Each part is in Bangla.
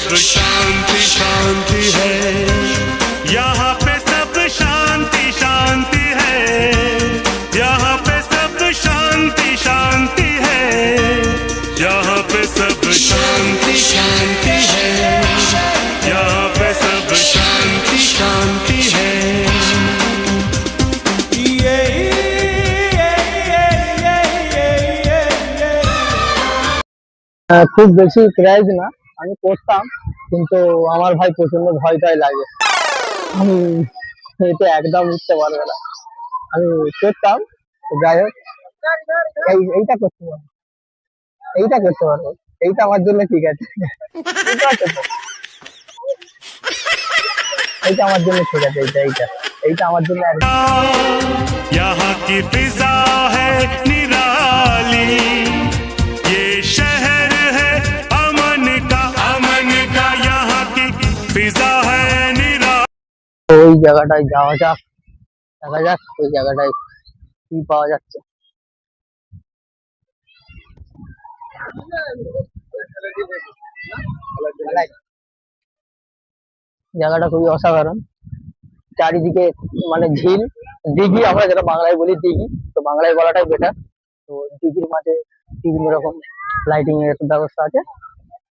सब शांति शांति है, यहाँ पे सब शांति शांति है, यहाँ पे सब शांति शांति है, यहाँ पे सब शांति शांति है, यहाँ पे सब शांति शांति है। খুব বেশি প্রাইজ না, আমি করতাম কিন্তু আমার ভাই প্রচন্ড ভয়টাই লাগে, আমি এটা একদম উঠতে পারবে না। আমি করতাম, যাই হোক এইটা করতে পারবো, এইটা করতে পারবো, এইটা আমার জন্য ঠিক আছে, এইটা আমার জন্য ঠিক আছে, এইটা এইটা এইটা আমার জন্য। यहाँ की फिजा है निराली, ये शहर है अमन का यहाँ की फिजा है निराली। ওই জায়গাটায় যাওয়া যাক, দেখা যাক ওই জায়গাটায় কি পাওয়া যাচ্ছে। জায়গাটা খুবই অসাধারণ, চারিদিকে মানে ঝিল, দিঘি, আমরা যেটা বাংলায় বলি দিঘি, তো বাংলায় বলাটাই বেটার। তো দিঘির মাঝে বিভিন্ন রকম লাইটিং এর ব্যবস্থা আছে।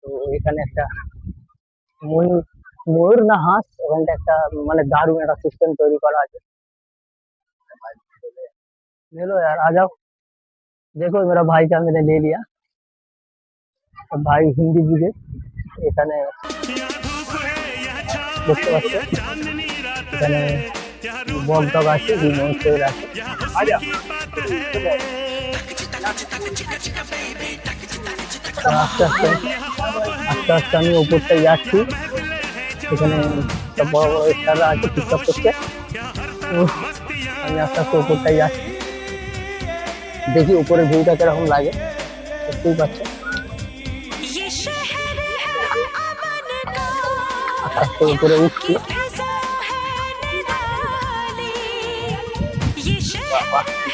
তো এখানে একটা ময়ূর, ময়ূর না হাঁস, ওখানটা একটা মানে দারুণ একটা সিস্টেম তৈরি করা আছে। ले लो यार, आ जाओ, देखो मेरा भाई का मैंने ले लिया, ভাই হিন্দি বুঝে। এখানে দেখতে পাচ্ছ, এখানে বক ডগ আছে, মনস্টার আছে। আস্তে আস্তে আস্তে আস্তে আমি উপরটায় যাচ্ছি, এখানে সব বড় বড় স্টাররা আছে টিকটক করছে। আমি আস্তে আস্তে উপরটায় যাচ্ছি, দেখি উপরে ভিউটা কিরকম লাগে, দেখতেই পাচ্ছ। আস্তে উপরে উঠছি,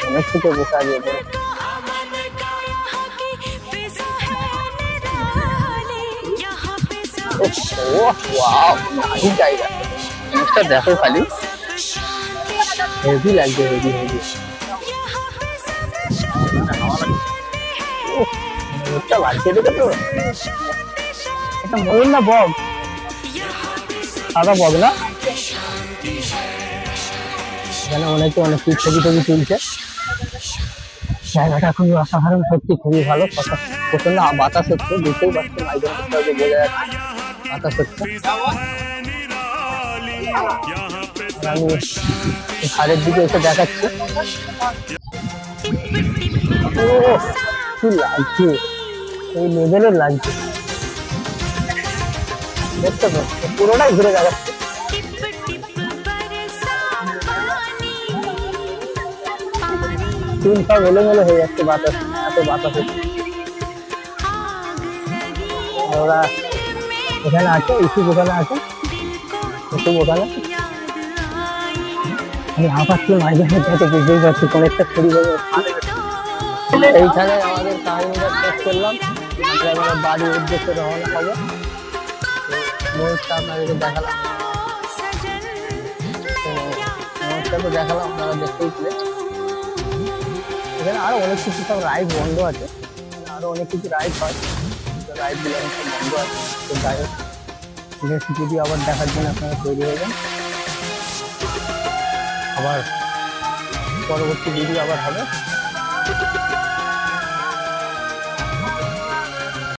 অনেক কিছু বসা যায় উপরে। দারুণ জায়গা, জিনিসটা দেখো খালি, হেভি লাগছে, হেভি হেভি। লাগছে দেখে তো, এটা ময়ূর না বক? সাদা বক না? এখানে অনেকে অনেক ছবি টবি তুলছে। জায়গাটা খুবই অসাধারণ, সত্যি খুবই ভালো। প্রচন্ড বাতাস হচ্ছে, বুঝতেই পারছি, মাইকেল বোঝা যাচ্ছে বাতাস হচ্ছে। আমি ঘাড়ের দিকে এসে দেখাচ্ছি, কি লাগছে, এই লেভেলের লাগছে, দেখতে পাচ্ছি পুরোটাই ঘুরে দেখাচ্ছে। চুল সব এলোমেলো হয়ে যাচ্ছে, বাতাস, এত বাতাস হচ্ছে। ওরা এখানে আছে, ইসুপ ওখানে আছে, ইসুপ ওখানে। আমি হাঁপাচ্ছি, মাইগ্রেনের সাথে বুঝতেই পারছি, অনেকটা ছড়ি যাবে। এইখানে আমাদের কাহিনীটা শেষ করলাম, আমরা বাড়ির উদ্দেশ্যে রওনা হবো। ময়ূরটা আপনাদেরকে দেখালাম, ময়ূরটা তো দেখালাম, আপনারা দেখতেই পেলে। এখানে আরো অনেক কিছু সব রাইড বন্ধ আছে, আরো অনেক কিছু রাইড হয়, রাইডগুলো সব বন্ধ আছে। তো যাই হোক, নেক্সট ভিডিও আবার দেখার জন্য আপনারা তৈরি হয়ে যান, আবার পরবর্তী ভিডিও আবার হবে।